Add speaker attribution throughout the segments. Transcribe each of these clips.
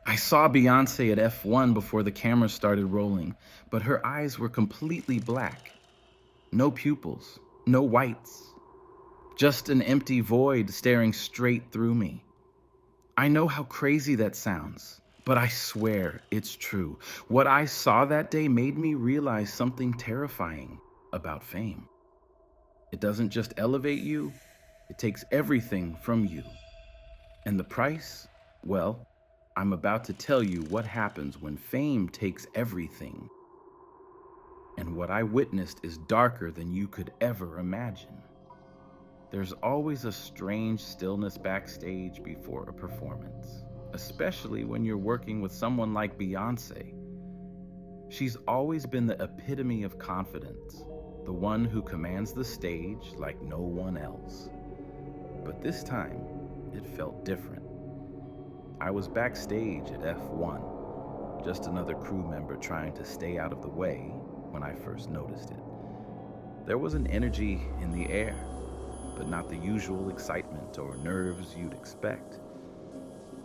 Speaker 1: I saw Beyoncé at F1 before the camera started rolling, but her eyes were completely black. No pupils, no whites, just an empty void staring straight through me. I know how crazy that sounds, but I swear it's true. What I saw that day made me realize something terrifying about fame. It doesn't just elevate you, it takes everything from you. And the price? Well, I'm about to tell you what happens when fame takes everything. And what I witnessed is darker than you could ever imagine. There's always a strange stillness backstage before a performance, especially when you're working with someone like Beyoncé. She's always been the epitome of confidence, the one who commands the stage like no one else. But this time, it felt different. I was backstage at F1, just another crew member trying to stay out of the way when I first noticed it. There was an energy in the air, but not the usual excitement or nerves you'd expect.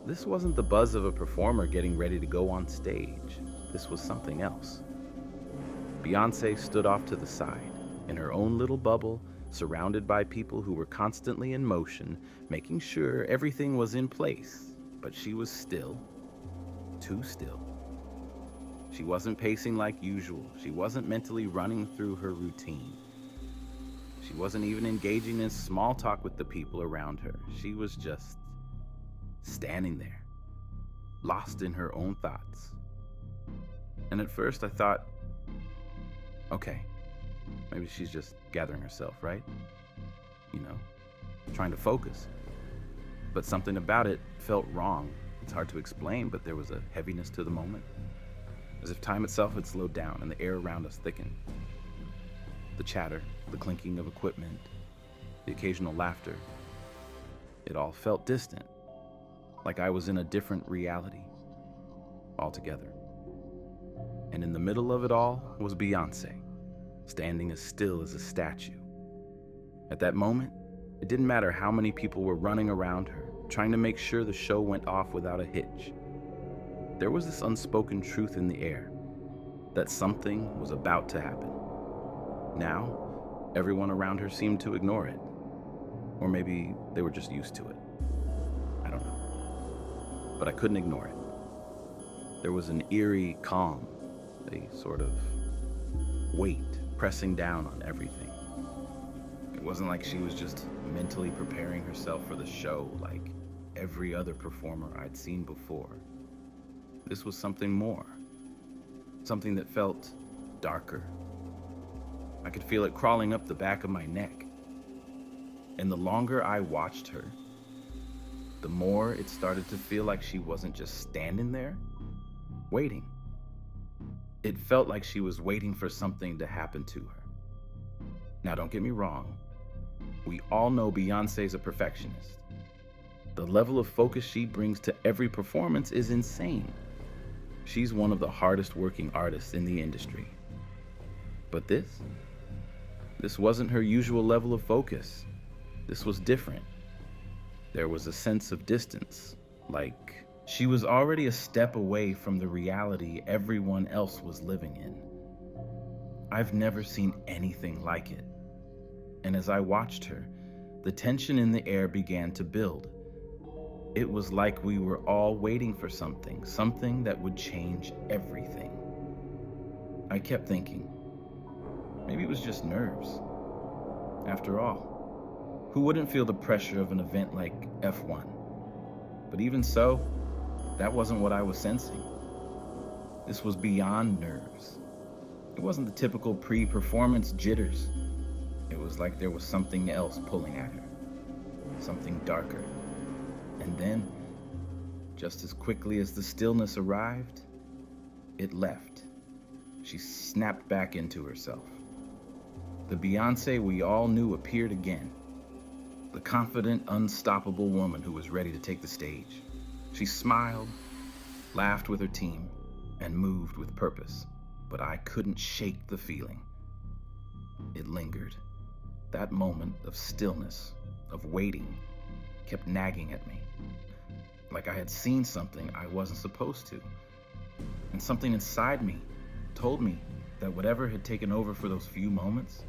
Speaker 1: This wasn't the buzz of a performer getting ready to go on stage. This was something else. Beyoncé stood off to the side, in her own little bubble, surrounded by people who were constantly in motion, making sure everything was in place, but she was still, too still. She wasn't pacing like usual. She wasn't mentally running through her routine. She wasn't even engaging in small talk with the people around her. She was just standing there, lost in her own thoughts. And at first I thought, okay, maybe she's just gathering herself, right? You know, trying to focus. But something about it felt wrong. It's hard to explain, but there was a heaviness to the moment, as if time itself had slowed down and the air around us thickened. The chatter, the clinking of equipment, the occasional laughter, it all felt distant, like I was in a different reality altogether. And in the middle of it all was Beyoncé, standing as still as a statue. At that moment, it didn't matter how many people were running around her, trying to make sure the show went off without a hitch. There was this unspoken truth in the air, that something was about to happen. Now, everyone around her seemed to ignore it. Or maybe they were just used to it. I don't know. But I couldn't ignore it. There was an eerie calm, a sort of weight pressing down on everything. It wasn't like she was just mentally preparing herself for the show like every other performer I'd seen before. This was something more. Something that felt darker. I could feel it crawling up the back of my neck. And the longer I watched her, the more it started to feel like she wasn't just standing there, waiting. It felt like she was waiting for something to happen to her. Now, don't get me wrong. We all know Beyoncé's a perfectionist. The level of focus she brings to every performance is insane. She's one of the hardest working artists in the industry. But this wasn't her usual level of focus. This was different. There was a sense of distance, like she was already a step away from the reality everyone else was living in. I've never seen anything like it. And as I watched her, the tension in the air began to build. It was like we were all waiting for something that would change everything. I kept thinking, maybe it was just nerves. After all, who wouldn't feel the pressure of an event like F1? But even so, that wasn't what I was sensing. This was beyond nerves. It wasn't the typical pre-performance jitters. It was like there was something else pulling at her, something darker. And then, just as quickly as the stillness arrived, it left. She snapped back into herself. The Beyoncé we all knew appeared again. The confident, unstoppable woman who was ready to take the stage. She smiled, laughed with her team, and moved with purpose. But I couldn't shake the feeling. It lingered. That moment of stillness, of waiting, kept nagging at me. like I had seen something I wasn't supposed to. And something inside me told me that whatever had taken over for those few moments,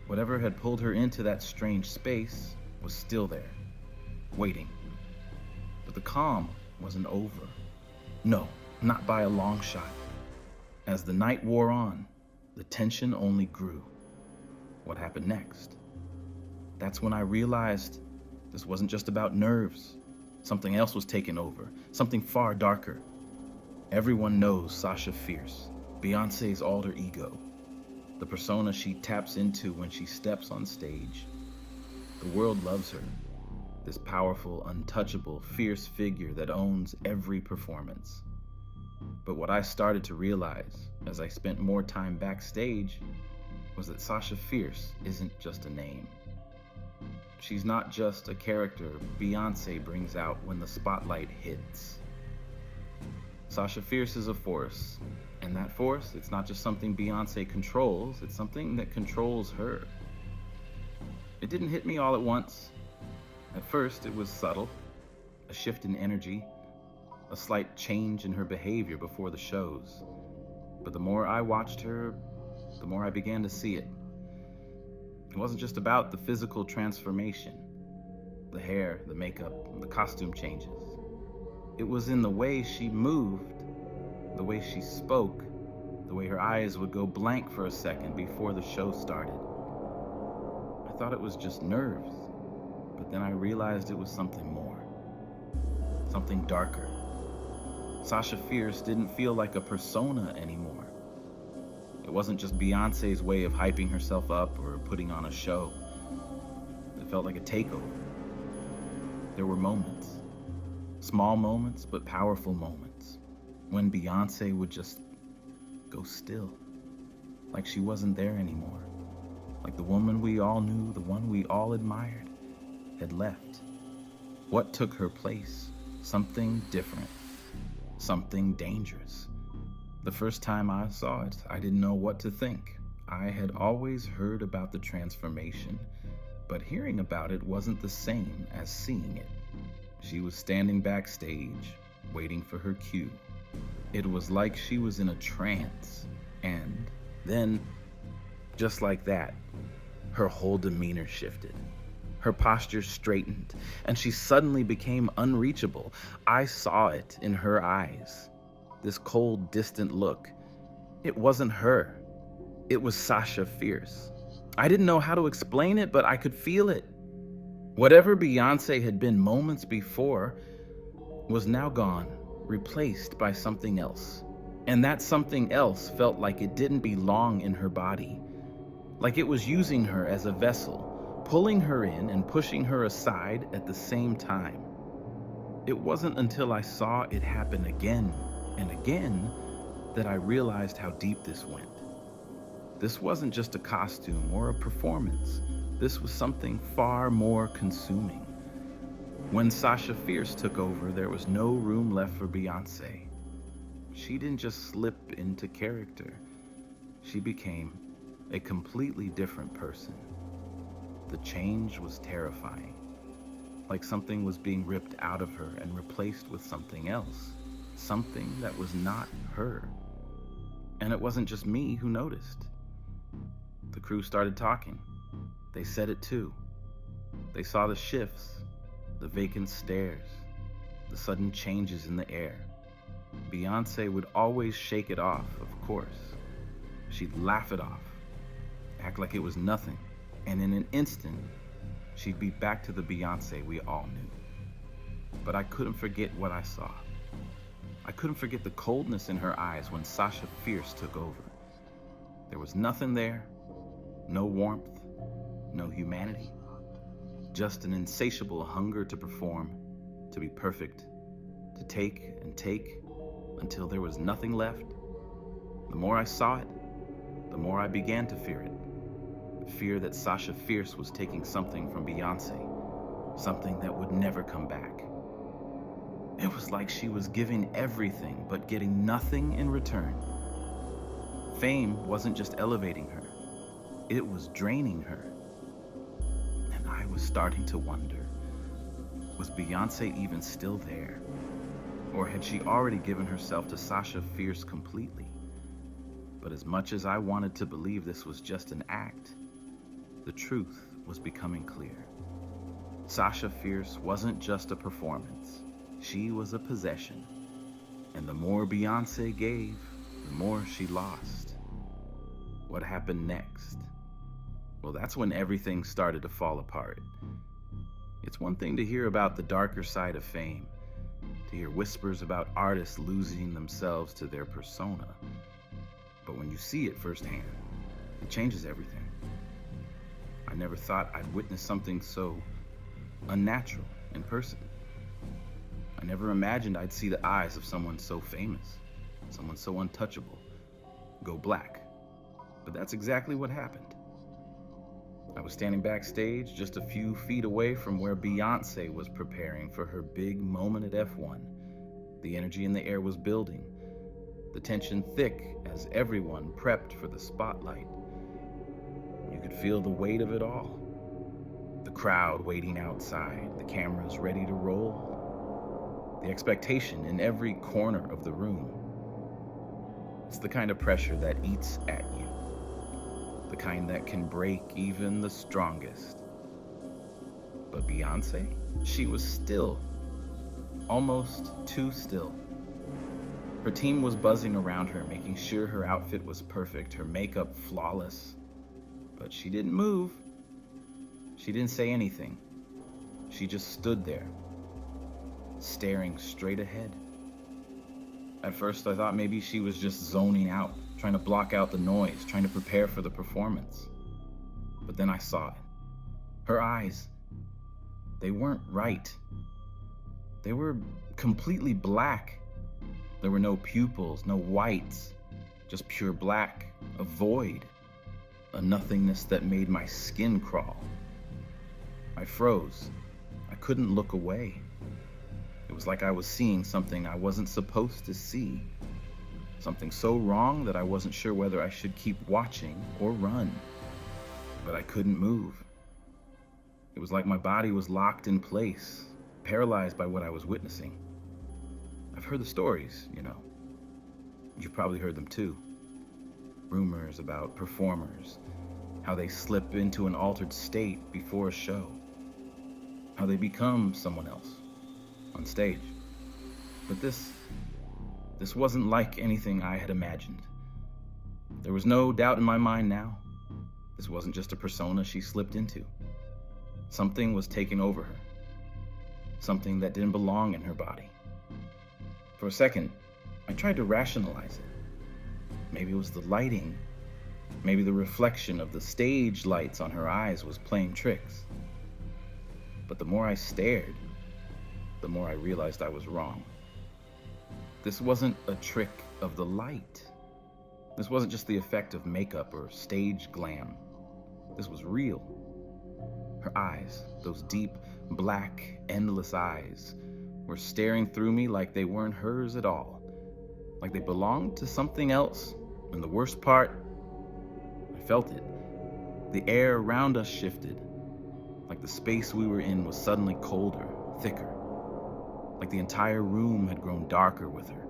Speaker 1: whatever had pulled her into that strange space, was still there, waiting. But the calm wasn't over. No, not by a long shot. As the night wore on, the tension only grew. What happened next? That's when I realized this wasn't just about nerves. Something else was taking over, something far darker. Everyone knows Sasha Fierce, Beyoncé's alter ego, the persona she taps into when she steps on stage. The world loves her, this powerful, untouchable, fierce figure that owns every performance. But what I started to realize as I spent more time backstage was that Sasha Fierce isn't just a name. She's not just a character Beyoncé brings out when the spotlight hits. Sasha Fierce is a force, and that force, it's not just something Beyoncé controls, it's something that controls her. It didn't hit me all at once. At first, it was subtle, a shift in energy, a slight change in her behavior before the shows. But the more I watched her, the more I began to see it. It wasn't just about the physical transformation, the hair, the makeup, the costume changes. It was in the way she moved, the way she spoke, the way her eyes would go blank for a second before the show started. I thought it was just nerves, but then I realized it was something more, something darker. Sasha Fierce didn't feel like a persona anymore. It wasn't just Beyoncé's way of hyping herself up or putting on a show. It felt like a takeover. There were moments, small moments, but powerful moments, when Beyoncé would just go still, like she wasn't there anymore, like the woman we all knew, the one we all admired, had left. What took her place? Something different, something dangerous. The first time I saw it, I didn't know what to think. I had always heard about the transformation, but hearing about it wasn't the same as seeing it. She was standing backstage, waiting for her cue. It was like she was in a trance, and then, just like that, her whole demeanor shifted. Her posture straightened, and she suddenly became unreachable. I saw it in her eyes. This cold, distant look. It wasn't her. It was Sasha Fierce. I didn't know how to explain it, but I could feel it. Whatever Beyoncé had been moments before was now gone, replaced by something else. And that something else felt like it didn't belong in her body, like it was using her as a vessel, pulling her in and pushing her aside at the same time. It wasn't until I saw it happen again and again that I realized how deep this went. This wasn't just a costume or a performance. This was something far more consuming. When Sasha Fierce took over, there was no room left for Beyoncé. She didn't just slip into character. She became a completely different person. The change was terrifying, like something was being ripped out of her and replaced with something else, something that was not her. And it wasn't just me who noticed. The crew started talking. They said it too. They saw the shifts, the vacant stares, the sudden changes in the air. Beyoncé would always shake it off, of course. She'd laugh it off, act like it was nothing, and in an instant, she'd be back to the Beyoncé we all knew. But I couldn't forget what I saw. I couldn't forget the coldness in her eyes when Sasha Fierce took over. There was nothing there, no warmth, no humanity, just an insatiable hunger to perform, to be perfect, to take and take until there was nothing left. The more I saw it, the more I began to fear it. Fear that Sasha Fierce was taking something from Beyoncé, something that would never come back. It was like she was giving everything but getting nothing in return. Fame wasn't just elevating her, it was draining her. And I was starting to wonder, was Was Beyoncé even still there? Or had she already given herself to Sasha Fierce completely? But as much as I wanted to believe this was just an act, the truth was becoming clear. Sasha Fierce wasn't just a performance. She was a possession. And the more Beyoncé gave, the more she lost. What happened next? Well, that's when everything started to fall apart. It's one thing to hear about the darker side of fame, to hear whispers about artists losing themselves to their persona. But when you see it firsthand, it changes everything. I never thought I'd witness something so unnatural in person. I never imagined I'd see the eyes of someone so famous, someone so untouchable, go black. But that's exactly what happened. I was standing backstage just a few feet away from where Beyoncé was preparing for her big moment at F1. The energy in the air was building, the tension thick as everyone prepped for the spotlight. You could feel the weight of it all. The crowd waiting outside, the cameras ready to roll, the expectation in every corner of the room. It's the kind of pressure that eats at you, the kind that can break even the strongest. But Beyoncé, she was still, almost too still. Her team was buzzing around her, making sure her outfit was perfect, her makeup flawless. But she didn't move. She didn't say anything. She just stood there, staring straight ahead. At first, I thought maybe she was just zoning out, trying to block out the noise, trying to prepare for the performance. But then I saw it. Her eyes, they weren't right. They were completely black. There were no pupils, no whites, just pure black, a void, a nothingness that made my skin crawl. I froze. I couldn't look away. It was like I was seeing something I wasn't supposed to see. Something so wrong that I wasn't sure whether I should keep watching or run. But I couldn't move. It was like my body was locked in place, paralyzed by what I was witnessing. I've heard the stories, you know. You've probably heard them too. Rumors about performers, how they slip into an altered state before a show, how they become someone else on stage. But this wasn't like anything I had imagined. There was no doubt in my mind now. This wasn't just a persona she slipped into. Something was taking over her. Something that didn't belong in her body. For a second, I tried to rationalize it. Maybe it was the lighting. Maybe the reflection of the stage lights on her eyes was playing tricks. But the more I stared, the more I realized I was wrong. This wasn't a trick of the light. This wasn't just the effect of makeup or stage glam. This was real. Her eyes, those deep, black, endless eyes, were staring through me like they weren't hers at all. Like they belonged to something else. And the worst part, I felt it. The air around us shifted. Like the space we were in was suddenly colder, thicker. Like the entire room had grown darker with her.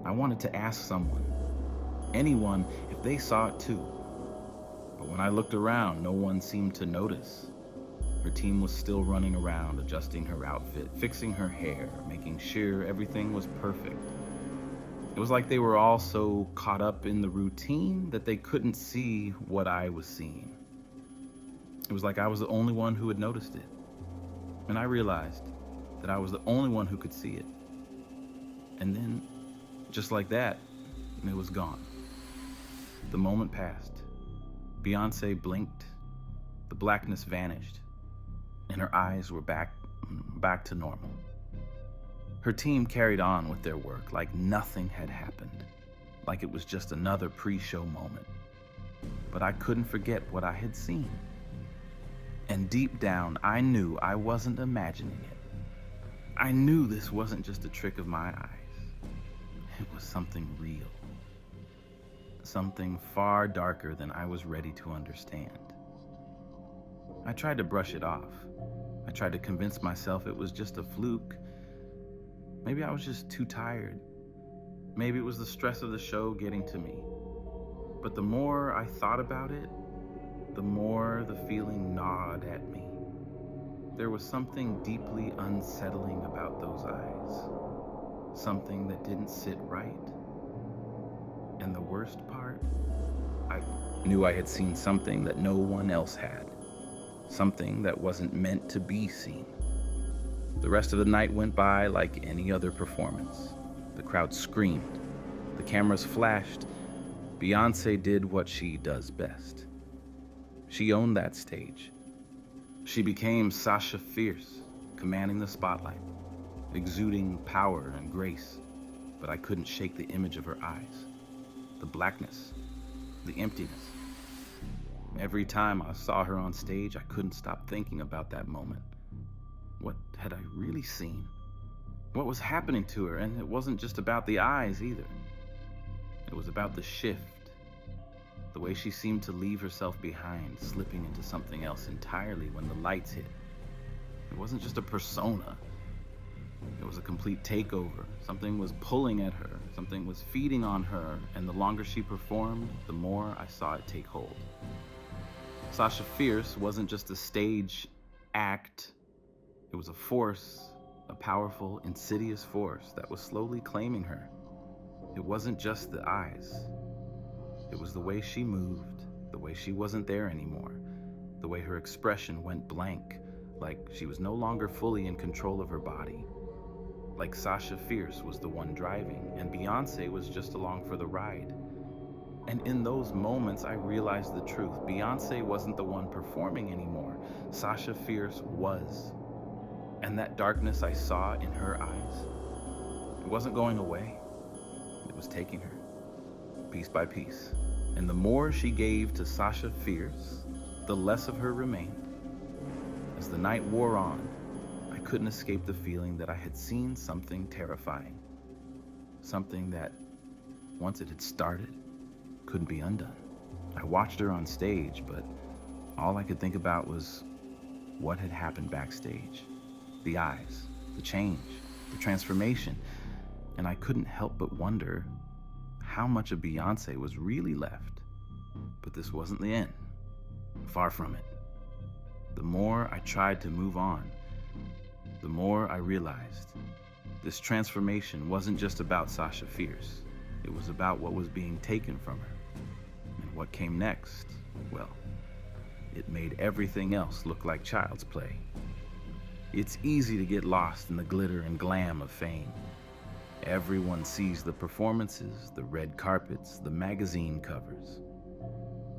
Speaker 1: I wanted to ask someone, anyone, if they saw it too. But when I looked around, no one seemed to notice. Her team was still running around, adjusting her outfit, fixing her hair, making sure everything was perfect. It was like they were all so caught up in the routine that they couldn't see what I was seeing. It was like I was the only one who had noticed it. And I realized that I was the only one who could see it. And then, just like that, it was gone. The moment passed. Beyoncé blinked. The blackness vanished. And her eyes were back to normal. Her team carried on with their work like nothing had happened, like it was just another pre-show moment. But I couldn't forget what I had seen. And deep down, I knew I wasn't imagining it. I knew this wasn't just a trick of my eyes. It was something real. Something far darker than I was ready to understand. I tried to brush it off. I tried to convince myself it was just a fluke. Maybe I was just too tired. Maybe it was the stress of the show getting to me. But the more I thought about it, the more the feeling gnawed at me. There was something deeply unsettling about those eyes. Something that didn't sit right. And the worst part, I knew I had seen something that no one else had. Something that wasn't meant to be seen. The rest of the night went by like any other performance. The crowd screamed. The cameras flashed. Beyoncé did what she does best. She owned that stage. She became Sasha Fierce, commanding the spotlight, exuding power and grace. But I couldn't shake the image of her eyes, the blackness, the emptiness. Every time I saw her on stage, I couldn't stop thinking about that moment. What had I really seen? What was happening to her? And it wasn't just about the eyes either. It was about the shift, the way she seemed to leave herself behind, slipping into something else entirely when the lights hit. It wasn't just a persona. It was a complete takeover. Something was pulling at her. Something was feeding on her. And the longer she performed, the more I saw it take hold. Sasha Fierce wasn't just a stage act. It was a force, a powerful, insidious force that was slowly claiming her. It wasn't just the eyes. It was the way she moved, the way she wasn't there anymore, the way her expression went blank, like she was no longer fully in control of her body. Like Sasha Fierce was the one driving, and Beyoncé was just along for the ride. And in those moments, I realized the truth. Beyoncé wasn't the one performing anymore. Sasha Fierce was. And that darkness I saw in her eyes, it wasn't going away. It was taking her, piece by piece. And the more she gave to Sasha Fierce, the less of her remained. As the night wore on, I couldn't escape the feeling that I had seen something terrifying. Something that, once it had started, couldn't be undone. I watched her on stage, but all I could think about was what had happened backstage. The eyes, the change, the transformation. And I couldn't help but wonder how much of Beyoncé was really left. But this wasn't the end. Far from it. The more I tried to move on, the more I realized this transformation wasn't just about Sasha Fierce. It was about what was being taken from her. And what came next, well, it made everything else look like child's play. It's easy to get lost in the glitter and glam of fame. Everyone sees the performances, the red carpets, the magazine covers.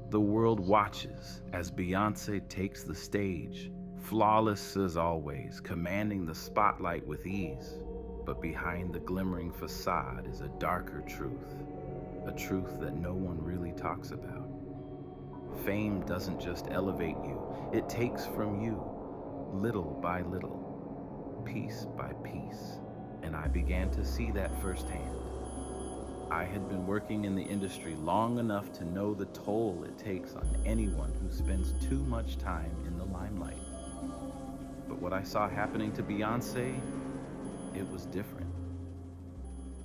Speaker 1: The world watches as Beyoncé takes the stage, flawless as always, commanding the spotlight with ease. But behind the glimmering facade is a darker truth, a truth that no one really talks about. Fame doesn't just elevate you, it takes from you, little by little, piece by piece. And I began to see that firsthand. I had been working in the industry long enough to know the toll it takes on anyone who spends too much time in the limelight. But what I saw happening to Beyoncé, it was different.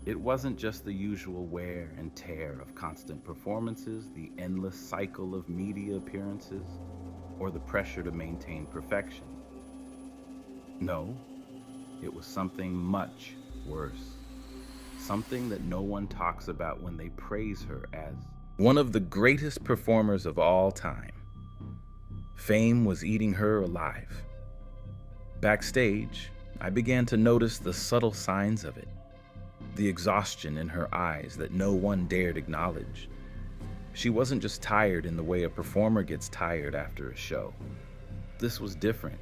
Speaker 1: It wasn't just the usual wear and tear of constant performances, the endless cycle of media appearances, or the pressure to maintain perfection. No, it was something much worse. Something that no one talks about when they praise her as one of the greatest performers of all time. Fame was eating her alive. Backstage, I began to notice the subtle signs of it. The exhaustion in her eyes that no one dared acknowledge. She wasn't just tired in the way a performer gets tired after a show. This was different.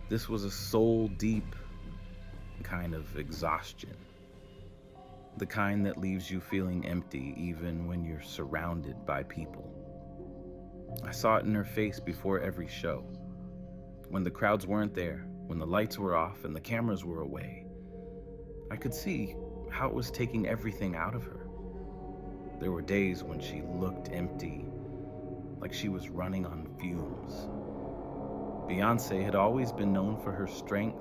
Speaker 1: This was a soul-deep kind of exhaustion. The kind that leaves you feeling empty even when you're surrounded by people. I saw it in her face before every show. When the crowds weren't there, when the lights were off and the cameras were away, I could see how it was taking everything out of her. There were days when she looked empty, like she was running on fumes. Beyoncé had always been known for her strength,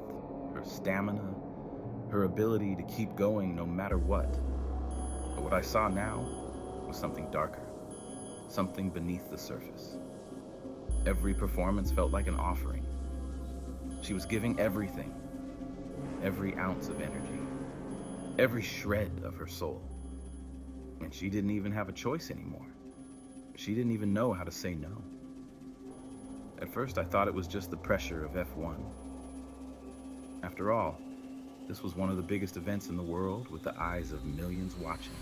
Speaker 1: her stamina, her ability to keep going no matter what. But what I saw now was something darker, something beneath the surface. Every performance felt like an offering. She was giving everything, every ounce of energy, every shred of her soul. And she didn't even have a choice anymore. She didn't even know how to say no. At first, I thought it was just the pressure of F1. After all, this was one of the biggest events in the world with the eyes of millions watching.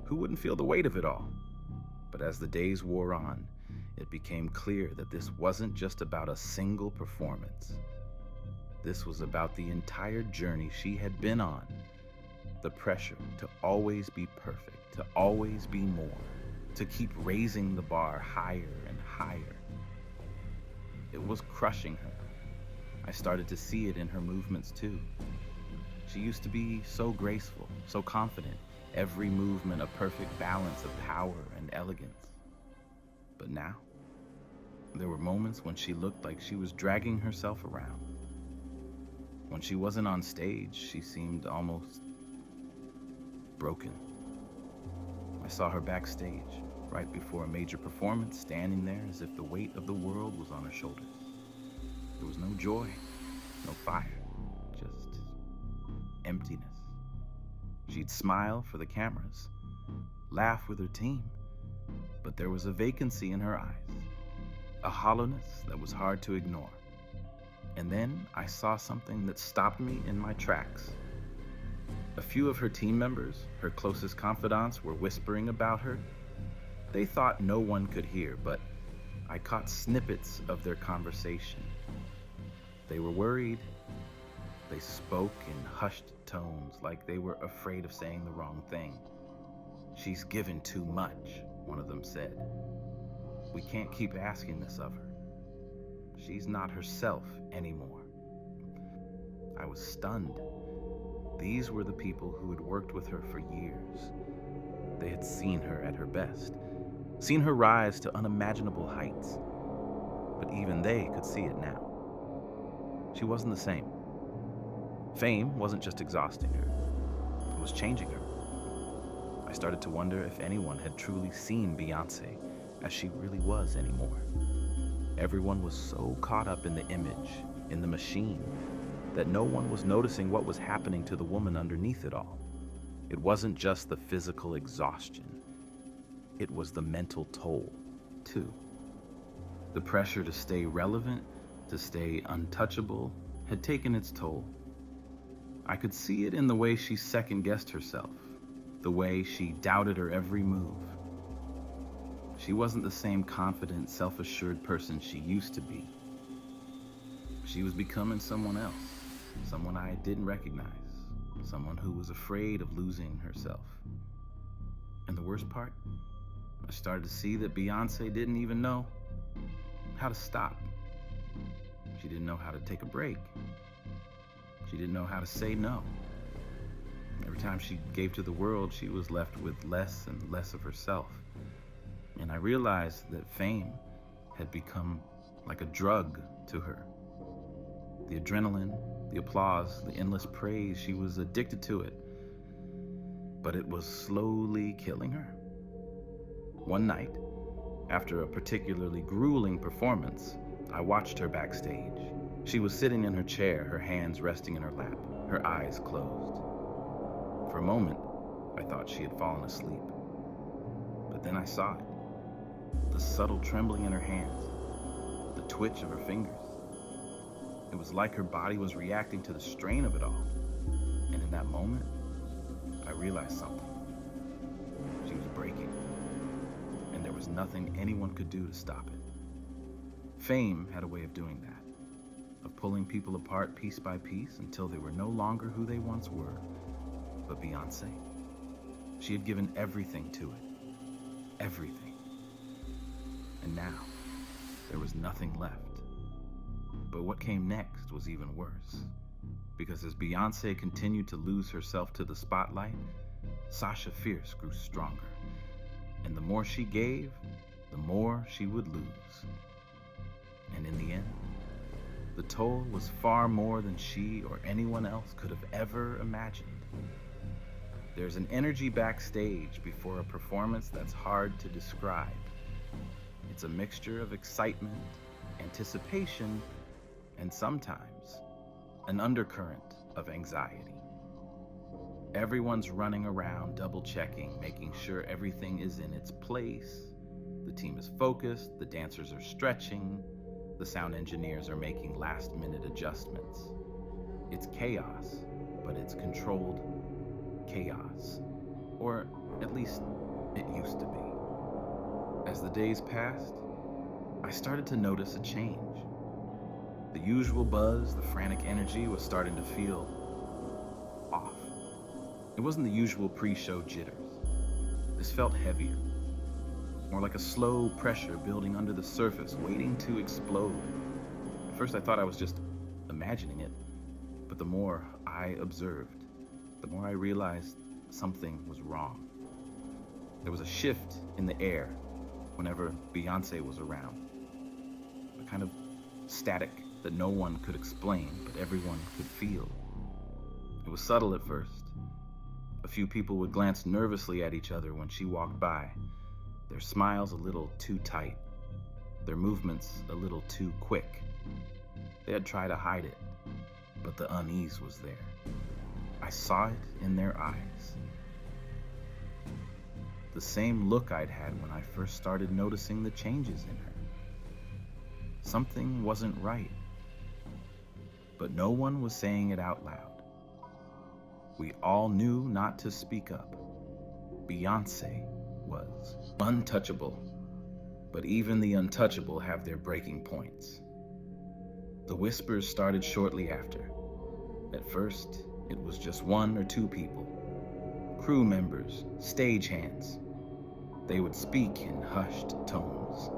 Speaker 1: Who wouldn't feel the weight of it all? But as the days wore on, it became clear that this wasn't just about a single performance. This was about the entire journey she had been on. The pressure to always be perfect, to always be more, to keep raising the bar higher and higher. It was crushing her. I started to see it in her movements too. She used to be so graceful, so confident, every movement a perfect balance of power and elegance. But now, there were moments when she looked like she was dragging herself around. When she wasn't on stage, she seemed almost broken. I saw her backstage, right before a major performance, standing there as if the weight of the world was on her shoulders. There was no joy, no fire, just emptiness. She'd smile for the cameras, laugh with her team, but there was a vacancy in her eyes, a hollowness that was hard to ignore. And then I saw something that stopped me in my tracks. A few of her team members, her closest confidants, were whispering about her. They thought no one could hear, but I caught snippets of their conversation. They were worried. They spoke in hushed tones, like they were afraid of saying the wrong thing. "She's given too much," one of them said. "We can't keep asking this of her. She's not herself anymore." I was stunned. These were the people who had worked with her for years. They had seen her at her best, seen her rise to unimaginable heights. But even they could see it now. She wasn't the same. Fame wasn't just exhausting her, it was changing her. I started to wonder if anyone had truly seen Beyoncé as she really was anymore. Everyone was so caught up in the image, in the machine, that no one was noticing what was happening to the woman underneath it all. It wasn't just the physical exhaustion, it was the mental toll, too. The pressure to stay relevant, to stay untouchable, had taken its toll. I could see it in the way she second-guessed herself, the way she doubted her every move. She wasn't the same confident, self-assured person she used to be. She was becoming someone else, someone I didn't recognize, someone who was afraid of losing herself. And the worst part, I started to see that Beyoncé didn't even know how to stop. She didn't know how to take a break. She didn't know how to say no. Every time she gave to the world, she was left with less and less of herself. And I realized that fame had become like a drug to her. The adrenaline, the applause, the endless praise, she was addicted to it. But it was slowly killing her. One night, after a particularly grueling performance, I watched her backstage. She was sitting in her chair, her hands resting in her lap, her eyes closed. For a moment, I thought she had fallen asleep. But then I saw it. The subtle trembling in her hands, the twitch of her fingers. It was like her body was reacting to the strain of it all. And in that moment, I realized something. She was breaking. And there was nothing anyone could do to stop it. Fame had a way of doing that, of pulling people apart piece by piece until they were no longer who they once were. But Beyoncé, she had given everything to it. Everything. And now, there was nothing left. But what came next was even worse. Because as Beyoncé continued to lose herself to the spotlight, Sasha Fierce grew stronger. And the more she gave, the more she would lose. And in the end, the toll was far more than she or anyone else could have ever imagined. There's an energy backstage before a performance that's hard to describe. It's a mixture of excitement, anticipation, and sometimes an undercurrent of anxiety. Everyone's running around, double-checking, making sure everything is in its place. The team is focused, the dancers are stretching, the sound engineers are making last-minute adjustments. It's chaos, but it's controlled chaos. Or at least it used to be. As the days passed, I started to notice a change. The usual buzz, the frantic energy was starting to feel off. It wasn't the usual pre-show jitters. This felt heavier, more like a slow pressure building under the surface, waiting to explode. At first I thought I was just imagining it, but the more I observed, the more I realized something was wrong. There was a shift in the air whenever Beyoncé was around. A kind of static that no one could explain, but everyone could feel. It was subtle at first. A few people would glance nervously at each other when she walked by, their smiles a little too tight, their movements a little too quick. They'd try to hide it, but the unease was there. I saw it in their eyes. The same look I'd had when I first started noticing the changes in her. Something wasn't right, but no one was saying it out loud. We all knew not to speak up. Beyoncé was untouchable, but even the untouchable have their breaking points. The whispers started shortly after. At first, it was just one or two people, crew members, stagehands. They would speak in hushed tones,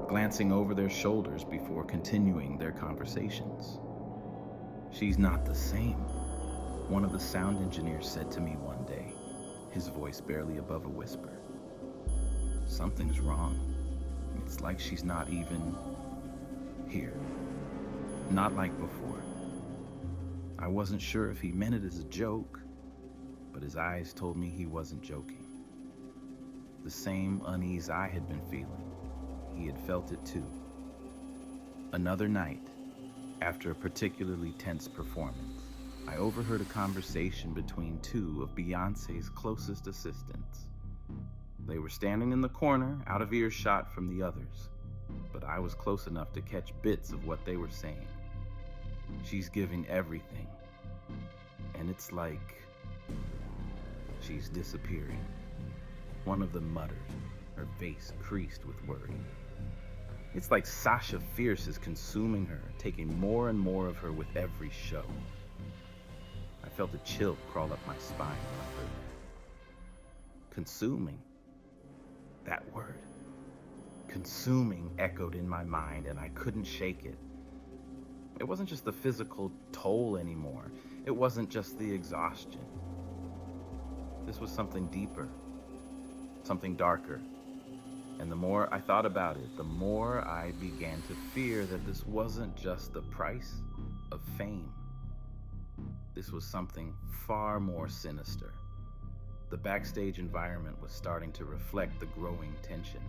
Speaker 1: glancing over their shoulders before continuing their conversations. "She's not the same," one of the sound engineers said to me one day, his voice barely above a whisper. "Something's wrong. It's like she's not even here. Not like before." I wasn't sure if he meant it as a joke, but his eyes told me he wasn't joking. The same unease I had been feeling, he had felt it too. Another night, after a particularly tense performance, I overheard a conversation between two of Beyoncé's closest assistants. They were standing in the corner, out of earshot from the others, but I was close enough to catch bits of what they were saying. "She's giving everything, and it's like she's disappearing," one of them muttered, her face creased with worry. "It's like Sasha Fierce is consuming her, taking more and more of her with every show." I felt a chill crawl up my spine when I heard that. Consuming. That word. Consuming echoed in my mind, and I couldn't shake it. It wasn't just the physical toll anymore. It wasn't just the exhaustion. This was something deeper, something darker. And the more I thought about it, the more I began to fear that this wasn't just the price of fame. This was something far more sinister. The backstage environment was starting to reflect the growing tension.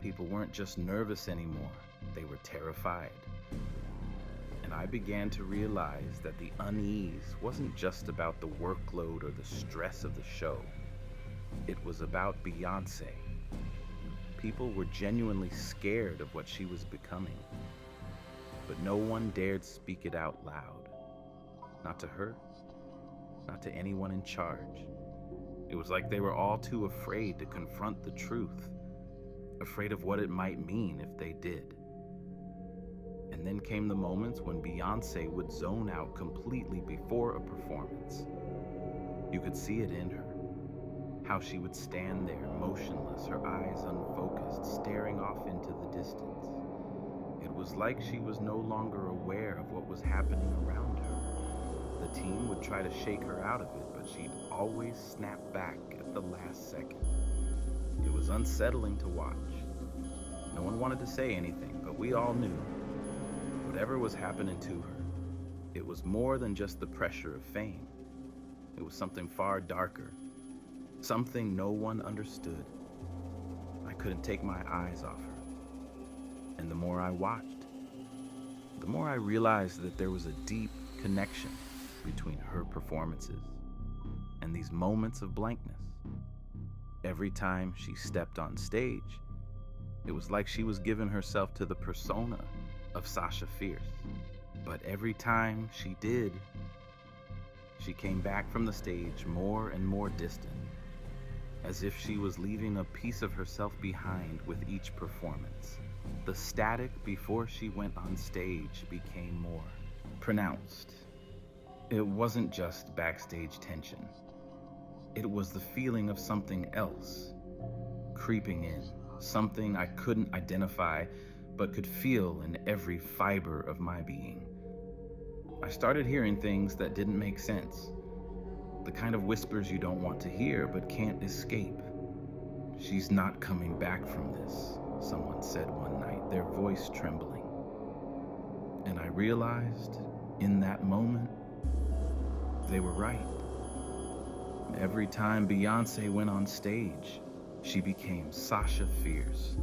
Speaker 1: People weren't just nervous anymore, they were terrified. And I began to realize that the unease wasn't just about the workload or the stress of the show. It was about Beyoncé. People were genuinely scared of what she was becoming, but no one dared speak it out loud. Not to her, not to anyone in charge. It was like they were all too afraid to confront the truth, afraid of what it might mean if they did. And then came the moments when Beyoncé would zone out completely before a performance. You could see it in her, how she would stand there motionless, her eyes unfocused, staring off into the distance. It was like she was no longer aware of what was happening around her. The team would try to shake her out of it, but she'd always snap back at the last second. It was unsettling to watch. No one wanted to say anything, But we all knew whatever was happening to her, it was more than just the pressure of fame. It was something far darker, something no one understood. I couldn't take my eyes off her. And the more I watched, the more I realized that there was a deep connection between her performances and these moments of blankness. Every time she stepped on stage, it was like she was giving herself to the persona of Sasha Fierce. But every time she did, she came back from the stage more and more distant, as if she was leaving a piece of herself behind with each performance. The static before she went on stage became more pronounced. It wasn't just backstage tension. It was the feeling of something else creeping in, something I couldn't identify but could feel in every fiber of my being. I started hearing things that didn't make sense, the kind of whispers you don't want to hear but can't escape. "She's not coming back from this," someone said one night, their voice trembling. And I realized in that moment, they were right. Every time Beyoncé went on stage, she became Sasha Fierce.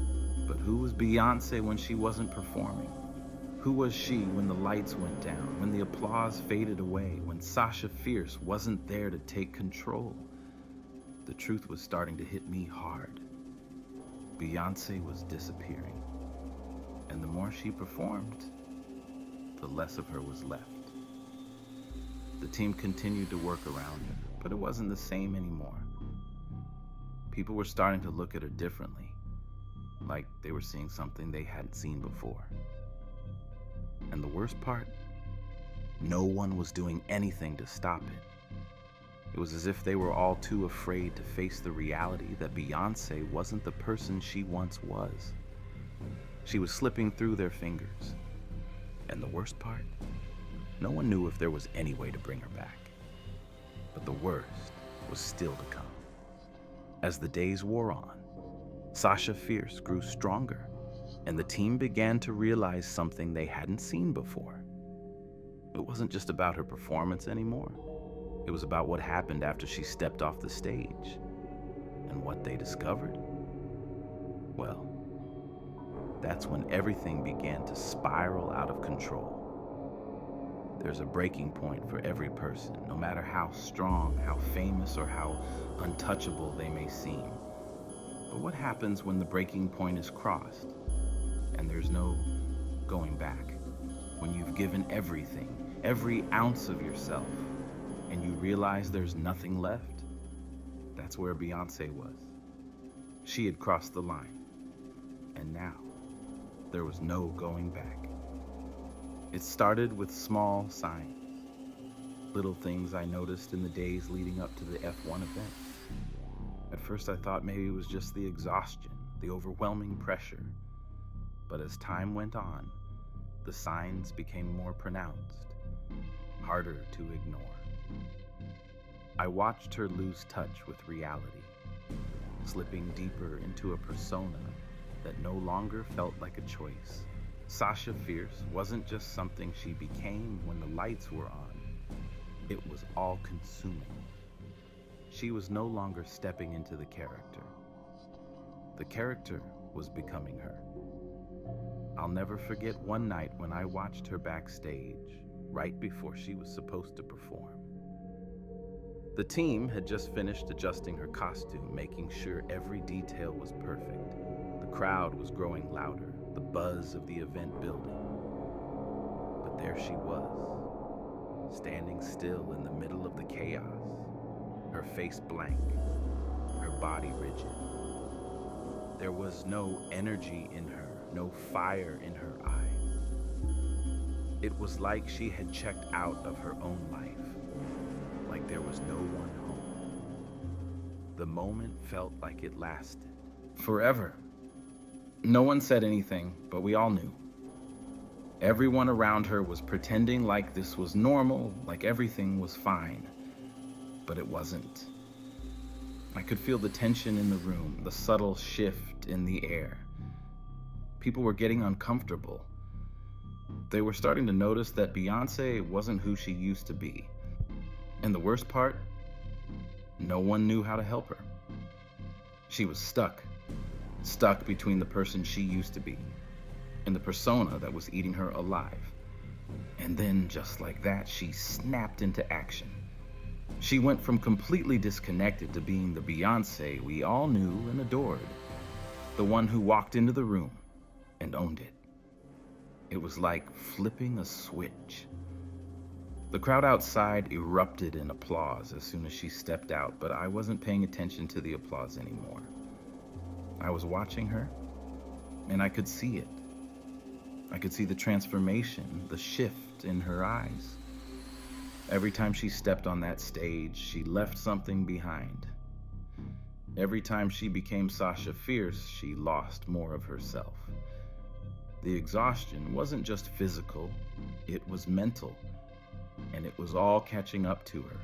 Speaker 1: But who was Beyoncé when she wasn't performing? Who was she when the lights went down, when the applause faded away, when Sasha Fierce wasn't there to take control? The truth was starting to hit me hard. Beyoncé was disappearing. And the more she performed, the less of her was left. The team continued to work around her, but it wasn't the same anymore. People were starting to look at her differently, like they were seeing something they hadn't seen before. And the worst part, no one was doing anything to stop it. It was as if they were all too afraid to face the reality that Beyoncé wasn't the person she once was. She was slipping through their fingers. And the worst part, no one knew if there was any way to bring her back. But the worst was still to come. As the days wore on, Sasha Fierce grew stronger, and the team began to realize something they hadn't seen before. It wasn't just about her performance anymore. It was about what happened after she stepped off the stage. And what they discovered? Well, that's when everything began to spiral out of control. There's a breaking point for every person, no matter how strong, how famous, or how untouchable they may seem. But what happens when the breaking point is crossed and there's no going back? When you've given everything, every ounce of yourself, and you realize there's nothing left? That's where Beyoncé was. She had crossed the line, and now there was no going back. It started with small signs, little things I noticed in the days leading up to the F1 event. At first I thought maybe it was just the exhaustion, the overwhelming pressure. But as time went on, the signs became more pronounced, harder to ignore. I watched her lose touch with reality, slipping deeper into a persona that no longer felt like a choice. Sasha Fierce wasn't just something she became when the lights were on. It was all-consuming. She was no longer stepping into the character. The character was becoming her. I'll never forget one night when I watched her backstage, right before she was supposed to perform. The team had just finished adjusting her costume, making sure every detail was perfect. The crowd was growing louder, the buzz of the event building. But there she was, standing still in the middle of the chaos, her face blank, her body rigid. There was no energy in her, no fire in her eyes. It was like she had checked out of her own life, like there was no one home. The moment felt like it lasted forever. No one said anything, but we all knew. Everyone around her was pretending like this was normal, like everything was fine. But it wasn't. I could feel the tension in the room, the subtle shift in the air. People were getting uncomfortable. They were starting to notice that Beyoncé wasn't who she used to be. And the worst part, no one knew how to help her. She was stuck between the person she used to be and the persona that was eating her alive. And then, just like that, she snapped into action. She went from completely disconnected to being the Beyoncé we all knew and adored, the one who walked into the room and owned it. It was like flipping a switch. The crowd outside erupted in applause as soon as she stepped out, but I wasn't paying attention to the applause anymore. I was watching her, and I could see it. I could see the transformation, the shift in her eyes. Every time she stepped on that stage, she left something behind. Every time she became Sasha Fierce, she lost more of herself. The exhaustion wasn't just physical, it was mental, and it was all catching up to her.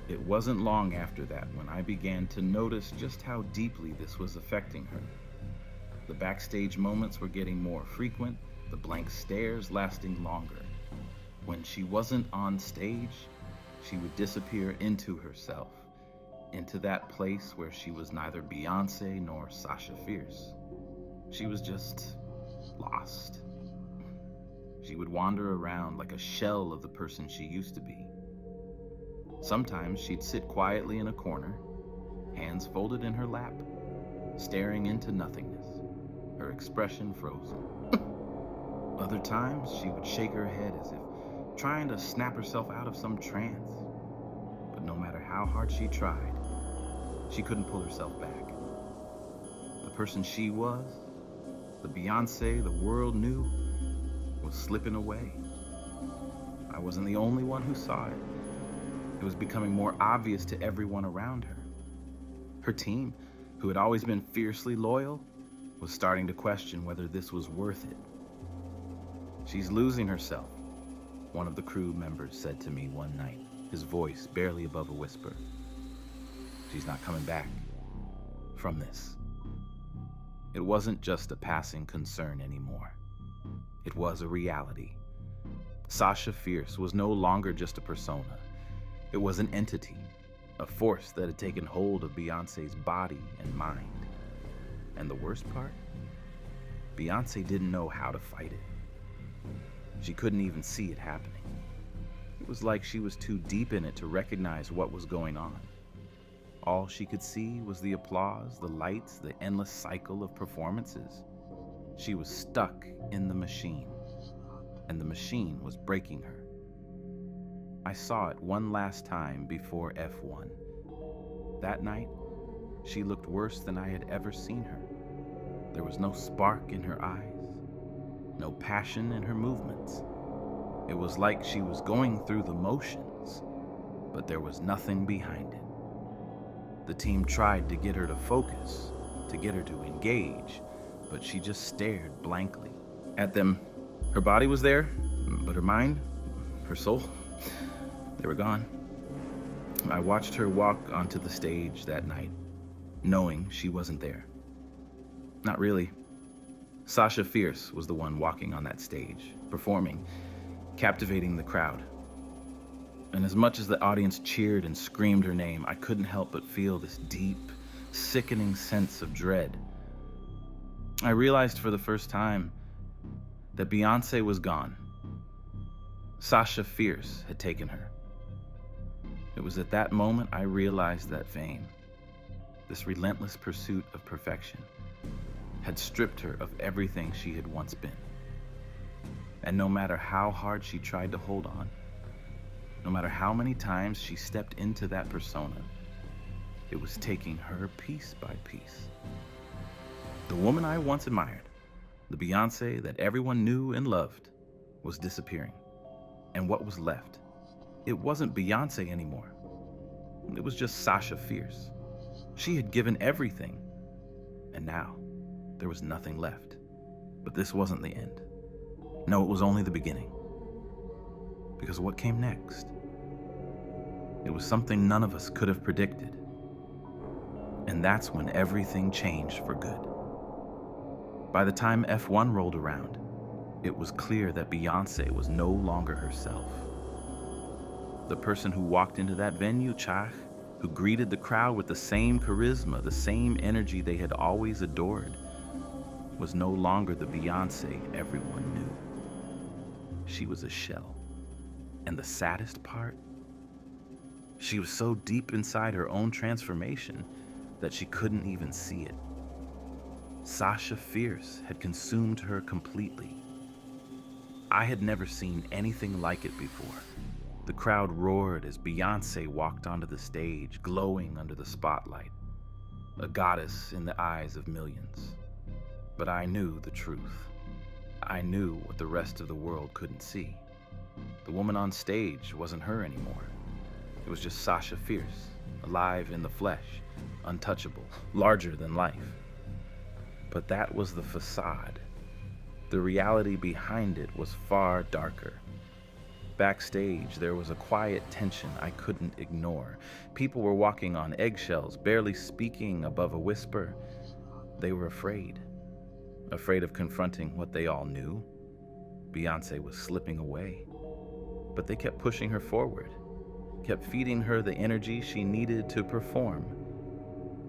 Speaker 1: It wasn't long after that when I began to notice just how deeply this was affecting her. The backstage moments were getting more frequent, the blank stares lasting longer. When she wasn't on stage, she would disappear into herself, into that place where she was neither Beyoncé nor Sasha Fierce. She was just lost. She would wander around like a shell of the person she used to be. Sometimes she'd sit quietly in a corner, hands folded in her lap, staring into nothingness, her expression frozen. Other times, she would shake her head as if trying to snap herself out of some trance. But no matter how hard she tried, she couldn't pull herself back. The person she was, the Beyoncé the world knew, was slipping away. I wasn't the only one who saw it. It was becoming more obvious to everyone around her. Her team, who had always been fiercely loyal, was starting to question whether this was worth it. "She's losing herself," one of the crew members said to me one night, his voice barely above a whisper. "She's not coming back from this." It wasn't just a passing concern anymore. It was a reality. Sasha Fierce was no longer just a persona. It was an entity, a force that had taken hold of Beyoncé's body and mind. And the worst part? Beyoncé didn't know how to fight it. She couldn't even see it happening. It was like she was too deep in it to recognize what was going on. All she could see was the applause, the lights, the endless cycle of performances. She was stuck in the machine, and the machine was breaking her. I saw it one last time before F1. That night, she looked worse than I had ever seen her. There was no spark in her eyes, no passion in her movements. It was like she was going through the motions, but there was nothing behind it. The team tried to get her to focus, to get her to engage, but she just stared blankly at them. Her body was there, but her mind, her soul, they were gone. I watched her walk onto the stage that night, knowing she wasn't there. Not really. Sasha Fierce was the one walking on that stage, performing, captivating the crowd. And as much as the audience cheered and screamed her name, I couldn't help but feel this deep, sickening sense of dread. I realized for the first time that Beyoncé was gone. Sasha Fierce had taken her. It was at that moment I realized that fame, this relentless pursuit of perfection, had stripped her of everything she had once been. And no matter how hard she tried to hold on, no matter how many times she stepped into that persona, it was taking her piece by piece. The woman I once admired, the Beyoncé that everyone knew and loved, was disappearing. And what was left? It wasn't Beyoncé anymore. It was just Sasha Fierce. She had given everything, and now there was nothing left. But this wasn't the end. No, it was only the beginning. Because what came next? It was something none of us could have predicted. And that's when everything changed for good. By the time F1 rolled around, it was clear that Beyoncé was no longer herself. The person who walked into that venue, Chach, who greeted the crowd with the same charisma, the same energy they had always adored, was no longer the Beyoncé everyone knew. She was a shell. And the saddest part? She was so deep inside her own transformation that she couldn't even see it. Sasha Fierce had consumed her completely. I had never seen anything like it before. The crowd roared as Beyoncé walked onto the stage, glowing under the spotlight, a goddess in the eyes of millions. But I knew the truth. I knew what the rest of the world couldn't see. The woman on stage wasn't her anymore. It was just Sasha Fierce, alive in the flesh, untouchable, larger than life. But that was the facade. The reality behind it was far darker. Backstage, there was a quiet tension I couldn't ignore. People were walking on eggshells, barely speaking above a whisper. They were afraid of confronting what they all knew. Beyoncé was slipping away. But they kept pushing her forward, kept feeding her the energy she needed to perform.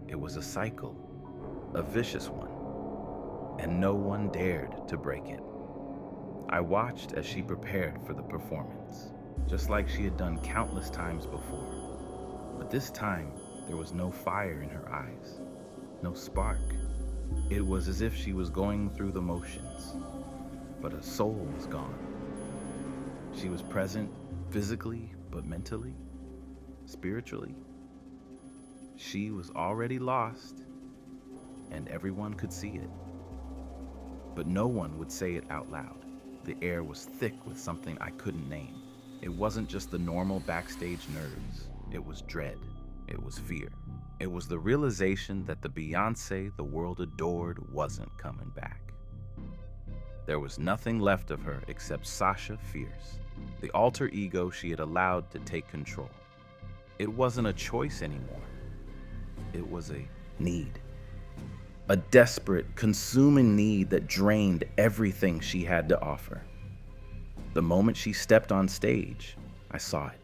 Speaker 1: It was a cycle, a vicious one, and no one dared to break it. I watched as she prepared for the performance, just like she had done countless times before. But this time, there was no fire in her eyes, no spark. It was as if she was going through the motions, but her soul was gone. She was present physically, but mentally, spiritually. She was already lost, and everyone could see it. But no one would say it out loud. The air was thick with something I couldn't name. It wasn't just the normal backstage nerves. It was dread. It was fear. It was the realization that the Beyoncé the world adored wasn't coming back. There was nothing left of her except Sasha Fierce, the alter ego she had allowed to take control. It wasn't a choice anymore. It was a need. A desperate, consuming need that drained everything she had to offer. The moment she stepped on stage, I saw it.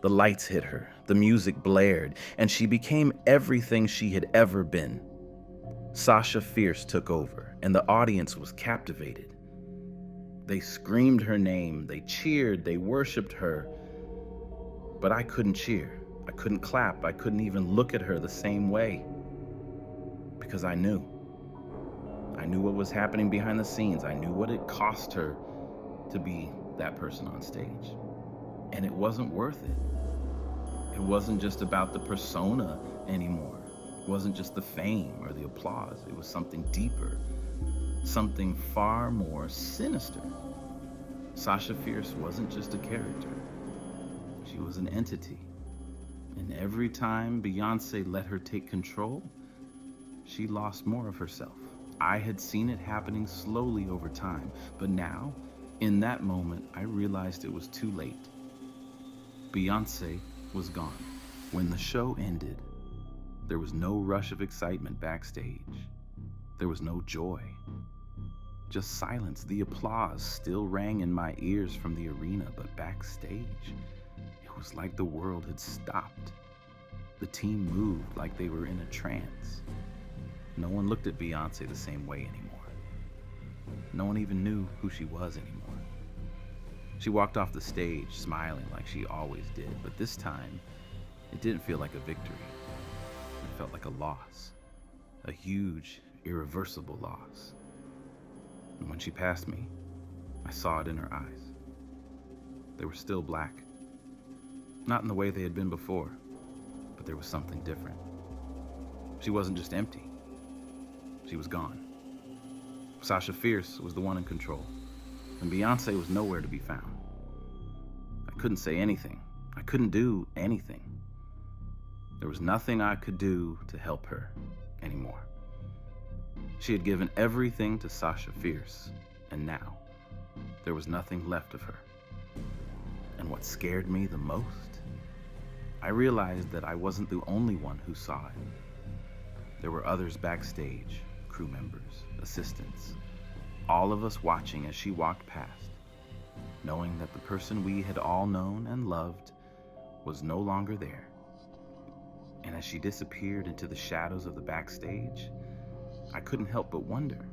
Speaker 1: The lights hit her, the music blared, and she became everything she had ever been. Sasha Fierce took over, and the audience was captivated. They screamed her name, they cheered, they worshiped her. But I couldn't cheer, I couldn't clap, I couldn't even look at her the same way. Because I knew. I knew what was happening behind the scenes. I knew what it cost her to be that person on stage. And it wasn't worth it. It wasn't just about the persona anymore. It wasn't just the fame or the applause. It was something deeper, something far more sinister. Sasha Fierce wasn't just a character. She was an entity. And every time Beyoncé let her take control, she lost more of herself. I had seen it happening slowly over time, but now, in that moment, I realized it was too late. Beyoncé was gone. When the show ended, there was no rush of excitement backstage. There was no joy. Just silence. The applause still rang in my ears from the arena, but backstage, it was like the world had stopped. The team moved like they were in a trance. No one looked at Beyoncé the same way anymore. No one even knew who she was anymore. She walked off the stage smiling like she always did, but this time, it didn't feel like a victory. It felt like a loss. A huge, irreversible loss. And when she passed me, I saw it in her eyes. They were still black. Not in the way they had been before, but there was something different. She wasn't just empty. She was gone. Sasha Fierce was the one in control, and Beyoncé was nowhere to be found. I couldn't say anything. I couldn't do anything. There was nothing I could do to help her anymore. She had given everything to Sasha Fierce, and now there was nothing left of her. And what scared me the most, I realized that I wasn't the only one who saw it. There were others backstage, crew members, assistants, all of us watching as she walked past, knowing that the person we had all known and loved was no longer there. And as she disappeared into the shadows of the backstage, I couldn't help but wonder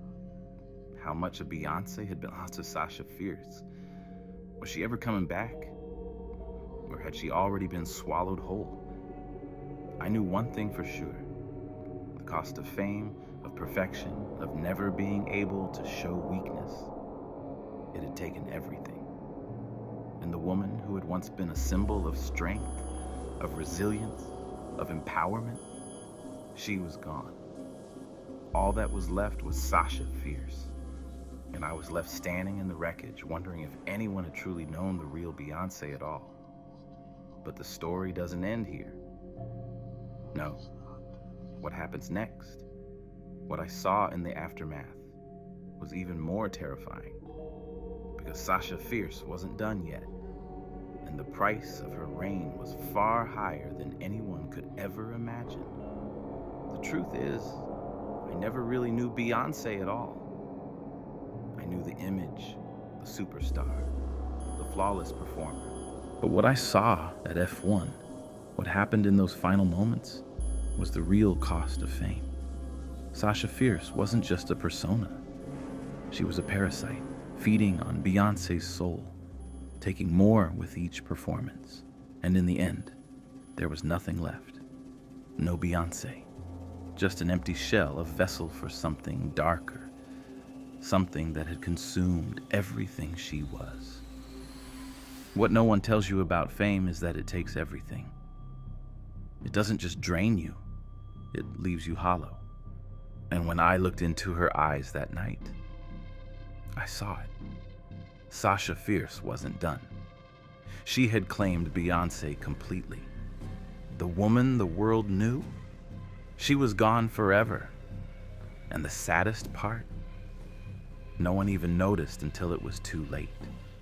Speaker 1: how much of Beyoncé had been lost to Sasha Fierce. Was she ever coming back? Or had she already been swallowed whole? I knew one thing for sure. The cost of fame, of perfection, of never being able to show weakness. It had taken everything. And the woman who had once been a symbol of strength, of resilience, of empowerment, she was gone. All that was left was Sasha Fierce. And I was left standing in the wreckage, wondering if anyone had truly known the real Beyoncé at all. But the story doesn't end here. No. What happens next, what I saw in the aftermath, was even more terrifying. Because Sasha Fierce wasn't done yet. And the price of her reign was far higher than anyone could ever imagine. The truth is, I never really knew Beyoncé at all. I knew the image, the superstar, the flawless performer. But what I saw at F1, what happened in those final moments, was the real cost of fame. Sasha Fierce wasn't just a persona. She was a parasite, feeding on Beyoncé's soul, taking more with each performance. And in the end, there was nothing left. No Beyoncé. Just an empty shell, a vessel for something darker. Something that had consumed everything she was. What no one tells you about fame is that it takes everything. It doesn't just drain you, it leaves you hollow. And when I looked into her eyes that night, I saw it. Sasha Fierce wasn't done. She had claimed Beyoncé completely. The woman the world knew, she was gone forever. And the saddest part, no one even noticed until it was too late.